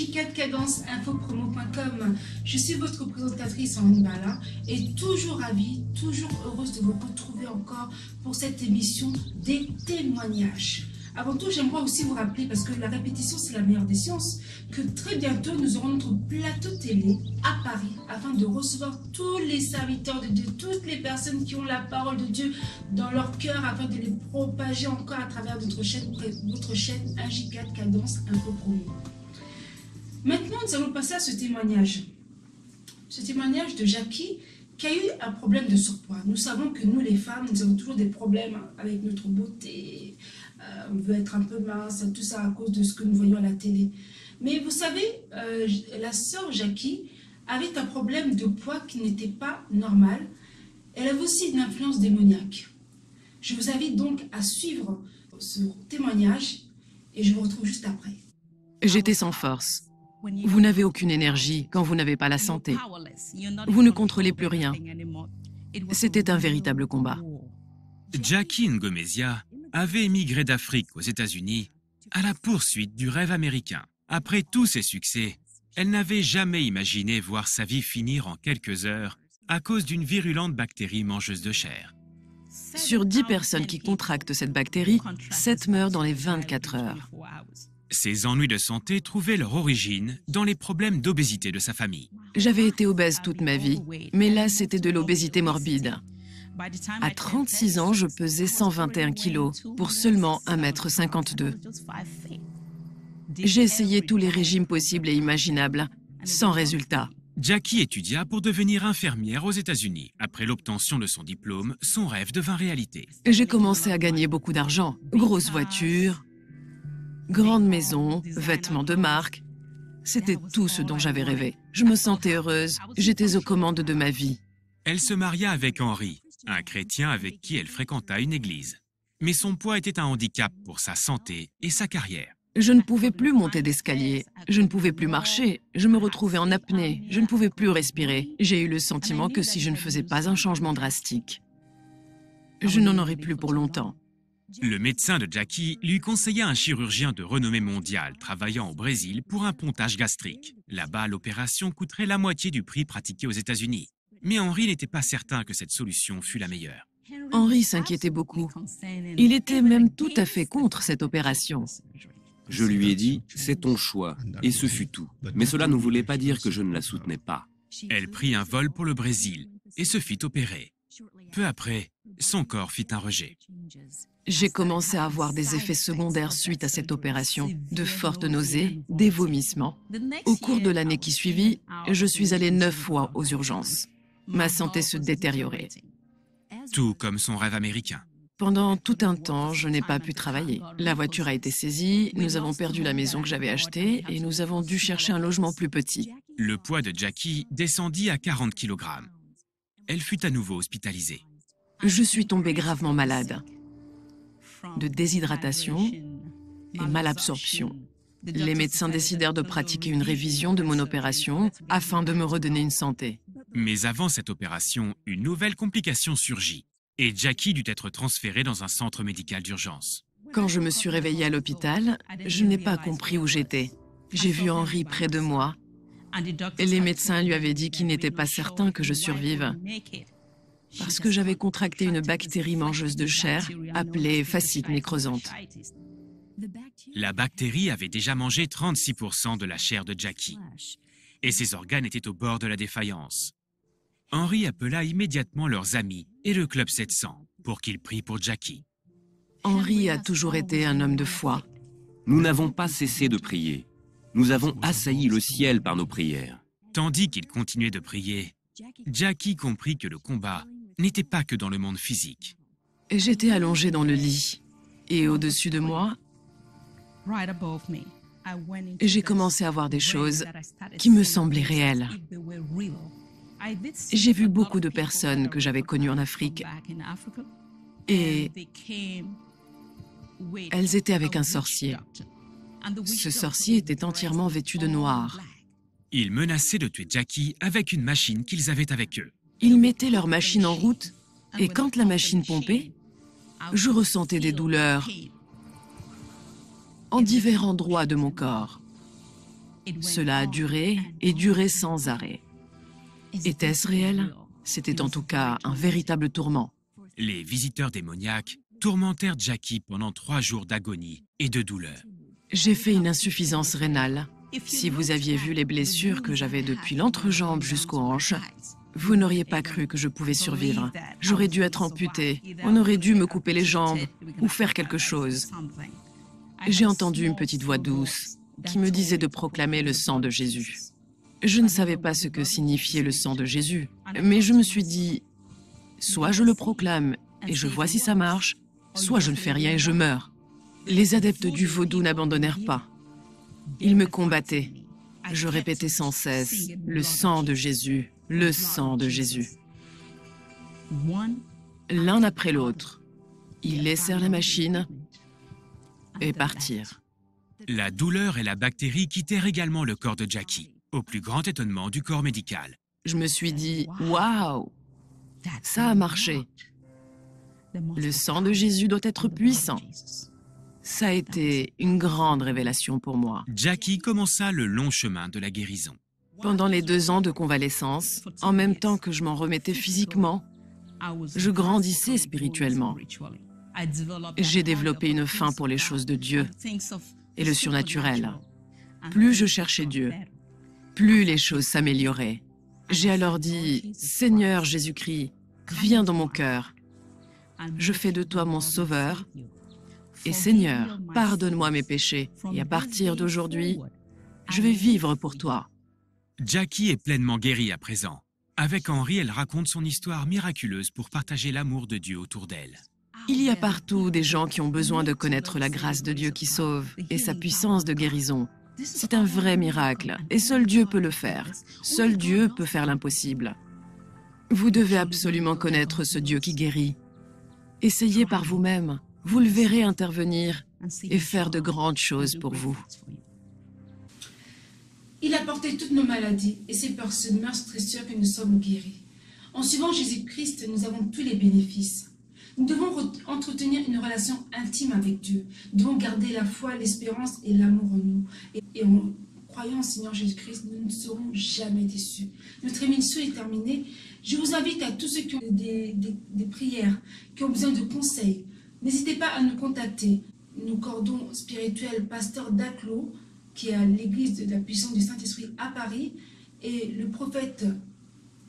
J4 Cadence Infopromo.com. Je suis votre présentatrice en Bala et toujours ravie, toujours heureuse de vous retrouver encore pour cette émission des témoignages. Avant tout, j'aimerais aussi vous rappeler, parce que la répétition c'est la meilleure des sciences, que très bientôt nous aurons notre plateau télé à Paris afin de recevoir tous les serviteurs de Dieu, toutes les personnes qui ont la parole de Dieu dans leur cœur afin de les propager encore à travers votre chaîne 1J4 Cadence Infopromo. Maintenant, nous allons passer à ce témoignage. Ce témoignage de Jackie qui a eu un problème de surpoids. Nous savons que nous les femmes, nous avons toujours des problèmes avec notre beauté. On veut être un peu mince, tout ça à cause de ce que nous voyons à la télé. Mais vous savez, la sœur Jackie avait un problème de poids qui n'était pas normal. Elle avait aussi une influence démoniaque. Je vous invite donc à suivre ce témoignage et je vous retrouve juste après. J'étais sans force. Vous n'avez aucune énergie quand vous n'avez pas la santé. Vous ne contrôlez plus rien. C'était un véritable combat. Jackie Ngomezia avait émigré d'Afrique aux États-Unis à la poursuite du rêve américain. Après tous ses succès, elle n'avait jamais imaginé voir sa vie finir en quelques heures à cause d'une virulente bactérie mangeuse de chair. Sur 10 personnes qui contractent cette bactérie, 7 meurent dans les 24 heures. Ses ennuis de santé trouvaient leur origine dans les problèmes d'obésité de sa famille. J'avais été obèse toute ma vie, mais là c'était de l'obésité morbide. À 36 ans, je pesais 121 kilos pour seulement 1,52 m. J'ai essayé tous les régimes possibles et imaginables, sans résultat. Jackie étudia pour devenir infirmière aux États-Unis. Après l'obtention de son diplôme, son rêve devint réalité. J'ai commencé à gagner beaucoup d'argent. Grosse voiture, grande maison, vêtements de marque. C'était tout ce dont j'avais rêvé. Je me sentais heureuse, j'étais aux commandes de ma vie. Elle se maria avec Henri, un chrétien avec qui elle fréquenta une église. Mais son poids était un handicap pour sa santé et sa carrière. Je ne pouvais plus monter d'escalier, je ne pouvais plus marcher, je me retrouvais en apnée, je ne pouvais plus respirer. J'ai eu le sentiment que si je ne faisais pas un changement drastique, je n'en aurais plus pour longtemps. Le médecin de Jackie lui conseilla un chirurgien de renommée mondiale travaillant au Brésil pour un pontage gastrique. Là-bas, l'opération coûterait la moitié du prix pratiqué aux États-Unis. Mais Henri n'était pas certain que cette solution fût la meilleure. Henri s'inquiétait beaucoup. Il était même tout à fait contre cette opération. Je lui ai dit, c'est ton choix, et ce fut tout. Mais cela ne voulait pas dire que je ne la soutenais pas. Elle prit un vol pour le Brésil et se fit opérer. Peu après, son corps fit un rejet. J'ai commencé à avoir des effets secondaires suite à cette opération, de fortes nausées, des vomissements. Au cours de l'année qui suivit, je suis allée 9 fois aux urgences. Ma santé se détériorait. Tout comme son rêve américain. Pendant tout un temps, je n'ai pas pu travailler. La voiture a été saisie, nous avons perdu la maison que j'avais achetée et nous avons dû chercher un logement plus petit. Le poids de Jackie descendit à 40 kg. Elle fut à nouveau hospitalisée. Je suis tombée gravement malade, de déshydratation et malabsorption. Les médecins décidèrent de pratiquer une révision de mon opération afin de me redonner une santé. Mais avant cette opération, une nouvelle complication surgit et Jackie dut être transférée dans un centre médical d'urgence. Quand je me suis réveillée à l'hôpital, je n'ai pas compris où j'étais. J'ai vu Henri près de moi et les médecins lui avaient dit qu'il n'était pas certain que je survive parce que j'avais contracté une bactérie mangeuse de chair appelée fasciite nécrosante. La bactérie avait déjà mangé 36% de la chair de Jackie et ses organes étaient au bord de la défaillance. Henri appela immédiatement leurs amis et le Club 700 pour qu'ils prient pour Jackie. Henri a toujours été un homme de foi. Nous n'avons pas cessé de prier. Nous avons assailli le ciel par nos prières. Tandis qu'il continuait de prier, Jackie comprit que le combat n'était pas que dans le monde physique. J'étais allongée dans le lit et au-dessus de moi, j'ai commencé à voir des choses qui me semblaient réelles. J'ai vu beaucoup de personnes que j'avais connues en Afrique et elles étaient avec un sorcier. Ce sorcier était entièrement vêtu de noir. Ils menaçaient de tuer Jackie avec une machine qu'ils avaient avec eux. Ils mettaient leur machine en route et quand la machine pompait, je ressentais des douleurs en divers endroits de mon corps. Cela a duré et duré sans arrêt. Était-ce réel? C'était en tout cas un véritable tourment. Les visiteurs démoniaques tourmentèrent Jackie pendant 3 jours d'agonie et de douleur. J'ai fait une insuffisance rénale. Si vous aviez vu les blessures que j'avais depuis l'entrejambe jusqu'aux hanches, vous n'auriez pas cru que je pouvais survivre. J'aurais dû être amputée. On aurait dû me couper les jambes ou faire quelque chose. J'ai entendu une petite voix douce qui me disait de proclamer le sang de Jésus. Je ne savais pas ce que signifiait le sang de Jésus, mais je me suis dit, soit je le proclame et je vois si ça marche, soit je ne fais rien et je meurs. Les adeptes du vaudou n'abandonnèrent pas. Ils me combattaient. Je répétais sans cesse, le sang de Jésus, le sang de Jésus. L'un après l'autre, ils laissèrent la machine et partirent. La douleur et la bactérie quittèrent également le corps de Jackie, au plus grand étonnement du corps médical. Je me suis dit, waouh, ça a marché. Le sang de Jésus doit être puissant. Ça a été une grande révélation pour moi. Jackie commença le long chemin de la guérison. Pendant les 2 ans de convalescence, en même temps que je m'en remettais physiquement, je grandissais spirituellement. J'ai développé une faim pour les choses de Dieu et le surnaturel. Plus je cherchais Dieu, plus les choses s'amélioraient. J'ai alors dit, Seigneur Jésus-Christ, viens dans mon cœur. Je fais de toi mon sauveur. Et Seigneur, pardonne-moi mes péchés. Et à partir d'aujourd'hui, je vais vivre pour toi. Jackie est pleinement guérie à présent. Avec Henri, elle raconte son histoire miraculeuse pour partager l'amour de Dieu autour d'elle. Il y a partout des gens qui ont besoin de connaître la grâce de Dieu qui sauve et sa puissance de guérison. C'est un vrai miracle et seul Dieu peut le faire. Seul Dieu peut faire l'impossible. Vous devez absolument connaître ce Dieu qui guérit. Essayez par vous-même. Vous le verrez intervenir et faire de grandes choses pour vous. Il a porté toutes nos maladies et c'est par ce meurtre sûr que nous sommes guéris. En suivant Jésus-Christ, nous avons tous les bénéfices. Nous devons entretenir une relation intime avec Dieu. Nous devons garder la foi, l'espérance et l'amour en nous. Et en croyant au Seigneur Jésus-Christ, nous ne serons jamais déçus. Notre émission est terminée. Je vous invite à tous ceux qui ont des prières, qui ont besoin de conseils. N'hésitez pas à nous contacter. Nos cordons spirituels, pasteur Daclo, qui est à l'église de la puissance du Saint-Esprit à Paris, et le prophète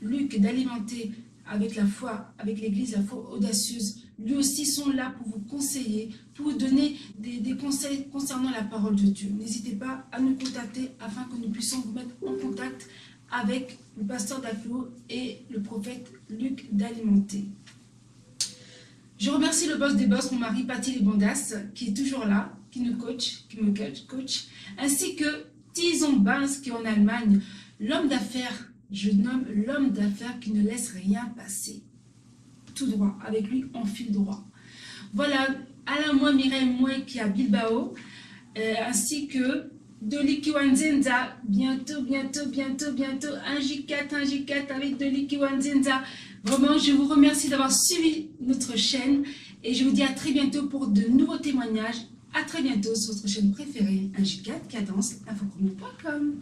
Luc d'Alimenter avec la foi, avec l'église, la foi audacieuse, lui aussi sont là pour vous conseiller, pour vous donner des conseils concernant la parole de Dieu. N'hésitez pas à nous contacter afin que nous puissions vous mettre en contact avec le pasteur Daclo et le prophète Luc d'Alimenter. Je remercie le boss des boss, mon mari Paty Libondas, qui est toujours là, qui nous coach, qui me coach, ainsi que Tison Bans, qui est en Allemagne, l'homme d'affaires, je nomme l'homme d'affaires qui ne laisse rien passer. Tout droit, avec lui, on file droit. Voilà, Alain Moi, Mireille Moi, qui est à Bilbao, ainsi que Doliki Wanzenza, bientôt, un J4 avec Doliki Wanzenza. Vraiment, je vous remercie d'avoir suivi notre chaîne et je vous dis à très bientôt pour de nouveaux témoignages. À très bientôt sur votre chaîne préférée, un J4 Cadence, infopromo.com.